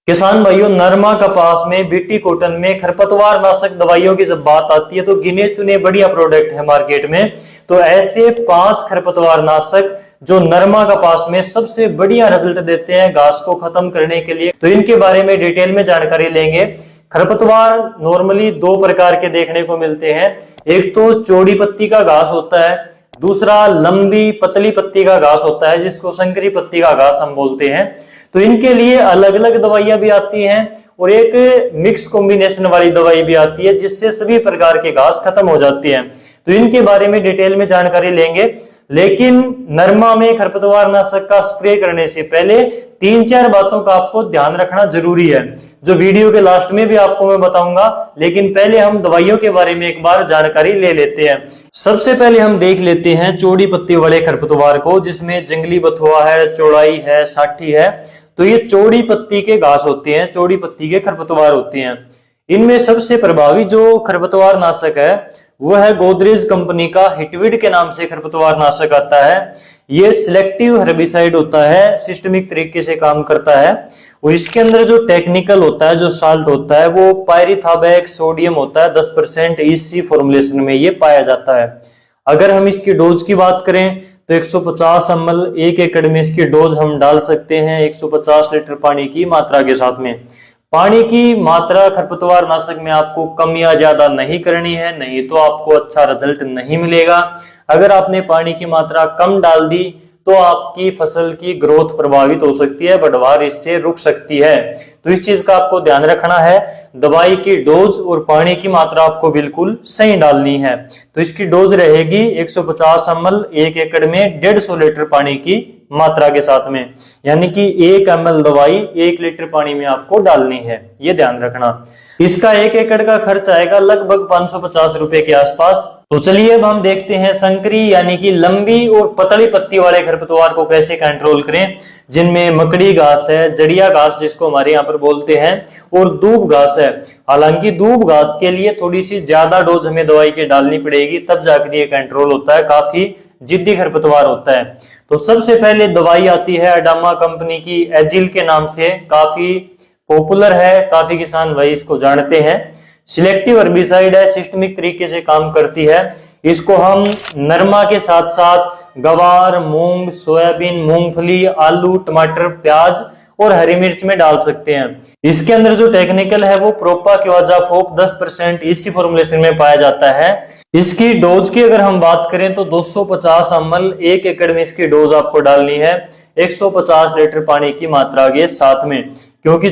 किसान भाइयों, नरमा कपास में, बीटी कॉटन में खरपतवार नाशक दवाइयों की जब बात आती है तो गिने चुने बढ़िया प्रोडक्ट है मार्केट में। तो ऐसे 5 खरपतवार नाशक जो नरमा कपास में सबसे बढ़िया रिजल्ट देते हैं घास को खत्म करने के लिए, तो इनके बारे में डिटेल में जानकारी लेंगे। खरपतवार नॉर्मली 2 प्रकार के देखने को मिलते हैं। एक तो चौड़ी पत्ती का घास होता है, दूसरा लंबी पतली पत्ती का घास होता है जिसको संकरी पत्ती का घास हम बोलते हैं। तो इनके लिए अलग अलग दवाइयां भी आती हैं और एक मिक्स कॉम्बिनेशन वाली दवाई भी आती है जिससे सभी प्रकार के घास खत्म हो जाती हैं। तो इनके बारे में डिटेल में जानकारी लेंगे। लेकिन नरमा में खरपतवार नाशक का स्प्रे करने से पहले 3-4 बातों का आपको ध्यान रखना जरूरी है, जो वीडियो के लास्ट में भी आपको मैं बताऊंगा। लेकिन पहले हम दवाइयों के बारे में एक बार जानकारी ले लेते हैं। सबसे पहले हम देख लेते हैं चौड़ी पत्ती वाले खरपतवार को, जिसमें जंगली बथुआ है, चौड़ाई है, साठी है। तो ये चौड़ी पत्ती के घास होते हैं, चौड़ी पत्ती के खरपतवार होते हैं। इनमें सबसे प्रभावी जो खरपतवार नाशक है वो है गोदरेज कंपनी का हिटविड के नाम से खरपतवार नाशक आता है। ये सिलेक्टिव हर्बिसाइड होता है, सिस्टमिक तरीके से काम करता है। और इसके अंदर जो टेक्निकल होता है, जो साल्ट होता है, वो पायरिथाबैक सोडियम होता है। 10% EC फॉर्मुलेशन में ये पाया जाता है। अगर हम इसकी डोज की बात करें तो 150 ml 1 एकड़ में इसकी डोज हम डाल सकते हैं 150 लीटर पानी की मात्रा के साथ में। पानी की मात्रा खरपतवार नाशक में आपको कम या ज्यादा नहीं करनी है, नहीं तो आपको अच्छा रिजल्ट नहीं मिलेगा। अगर आपने पानी की मात्रा कम डाल दी तो आपकी फसल की ग्रोथ प्रभावित हो सकती है, बढ़वार इससे रुक सकती है। तो इस चीज का आपको ध्यान रखना है। दवाई की डोज और पानी की मात्रा आपको बिल्कुल सही डालनी है। तो इसकी डोज रहेगी 150 ml 1 एकड़ में 150 लीटर पानी की मात्रा के साथ में, यानी कि 1 ml दवाई 1 लीटर पानी में आपको डालनी है, ये ध्यान रखना। इसका 1 एकड़ का खर्च आएगा लगभग 550 रुपए के आसपास। तो चलिए अब हम देखते हैं संकरी यानी कि लंबी और पतली पत्ती वाले खरपतवार को कैसे कंट्रोल करें, जिनमें मकड़ी घास है, जड़िया घास जिसको हमारे यहाँ पर बोलते हैं, और दूब घास है। हालांकि दूब घास के लिए थोड़ी सी ज्यादा डोज हमें दवाई की डालनी पड़ेगी, तब जाकर ये कंट्रोल होता है, काफी जिद्दी खरपतवार होता है। तो सबसे पहले दवाई आती है अडामा कंपनी की, एजिल के नाम से, काफी पॉपुलर है, काफी किसान भाई इसको जानते हैं। सिलेक्टिव हर्बिसाइड है, सिस्टमिक तरीके से काम करती है। इसको हम नरमा के साथ साथ गवार, मूंग, सोयाबीन, मूंगफली, आलू, टमाटर, प्याज और हरी मिर्च में डाल सकते हैं। इसके अंदर जो टेक्निकल है वो प्रोपाक्विजाफोप 10% EC फॉर्मुलेशन में पाया जाता है। इसकी डोज की अगर हम बात करें तो 250 ml 1 एकड़ में इसकी डोज आपको डालनी है 150 लीटर पानी की मात्रा के साथ में, क्योंकि